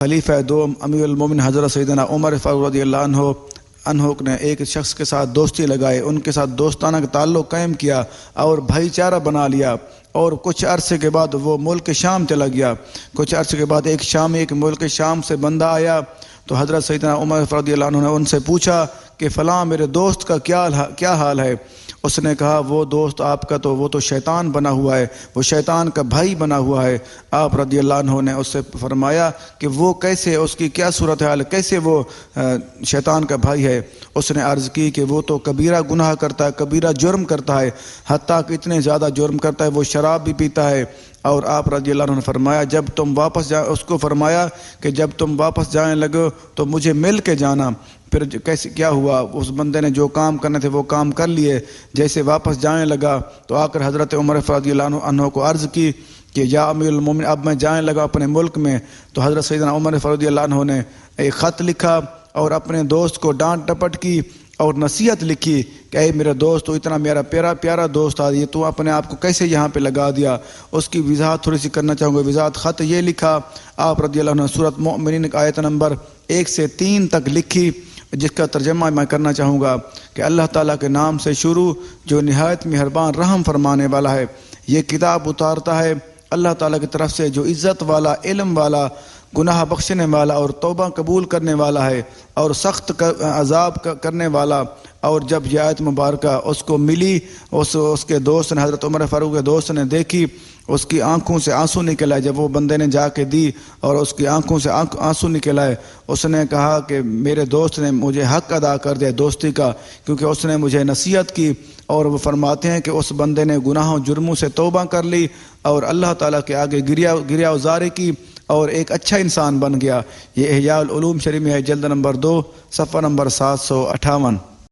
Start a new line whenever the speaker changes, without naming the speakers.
خلیفہ دوم امیر المومن حضرت سیدنا عمر فاروق رضی اللہ عنہ نے ایک شخص کے ساتھ دوستی لگائے، ان کے ساتھ دوستانہ تعلق قائم کیا اور بھائی چارہ بنا لیا، اور کچھ عرصے کے بعد وہ ملک شام چلا گیا۔ کچھ عرصے کے بعد ایک ملک شام سے بندہ آیا تو حضرت سیدنا عمر رضی اللہ عنہ نے ان سے پوچھا کہ فلاں میرے دوست کا کیا حال ہے؟ اس نے کہا وہ دوست آپ کا وہ تو شیطان بنا ہوا ہے، وہ شیطان کا بھائی بنا ہوا ہے۔ آپ رضی اللہ عنہ نے اس سے فرمایا کہ وہ کیسے، اس کی کیا صورتحال، کیسے وہ شیطان کا بھائی ہے؟ اس نے عرض کی کہ وہ تو کبیرہ گناہ کرتا ہے، کبیرہ جرم کرتا ہے، حتیٰ کہ اتنے زیادہ جرم کرتا ہے وہ شراب بھی پیتا ہے۔ اور آپ رضی اللہ عنہ نے فرمایا جب تم واپس اس کو فرمایا کہ جب تم واپس جانے لگو تو مجھے مل کے جانا۔ پھر کیسے کیا ہوا، اس بندے نے جو کام کرنے تھے وہ کام کر لیے، جیسے واپس جانے لگا تو آ کر حضرت عمر رضی اللہ عنہ کو عرض کی کہ یا امیر المومن اب میں جانے لگا اپنے ملک میں۔ تو حضرت سیدنا عمر رضی اللہ عنہ نے ایک خط لکھا اور اپنے دوست کو ڈانٹ ڈپٹ کی اور نصیحت لکھی کہ اے میرا دوست، تو اتنا میرا پیارا دوست یہ تو اپنے آپ کو کیسے یہاں پہ لگا دیا؟ اس کی وضاحت تھوڑی سی کرنا چاہوں گا۔ وضاحت خط یہ لکھا، آپ رضی اللہ عنہ سورۃ مؤمنین آیت نمبر 1 سے 3 تک لکھی، جس کا ترجمہ میں کرنا چاہوں گا کہ اللہ تعالیٰ کے نام سے شروع جو نہایت مہربان رحم فرمانے والا ہے۔ یہ کتاب اتارتا ہے اللہ تعالیٰ کی طرف سے جو عزت والا، علم والا، گناہ بخشنے والا اور توبہ قبول کرنے والا ہے اور سخت عذاب کرنے والا۔ اور جب یہ آیت مبارکہ اس کو ملی، اس کے دوست نے، حضرت عمر فاروق کے دوست نے دیکھی، اس کی آنکھوں سے آنسو نکل آئے۔ جب وہ بندے نے جا کے دی اور اس کی آنکھوں سے آنسو نکل آئے، اس نے کہا کہ میرے دوست نے مجھے حق ادا کر دیا دوستی کا، کیونکہ اس نے مجھے نصیحت کی۔ اور وہ فرماتے ہیں کہ اس بندے نے گناہوں جرموں سے توبہ کر لی اور اللہ تعالیٰ کے آگے گریا ازاری کی اور ایک اچھا انسان بن گیا۔ یہ احیاء العلوم شریف میں ہے، جلد نمبر 2 صفحہ نمبر 758۔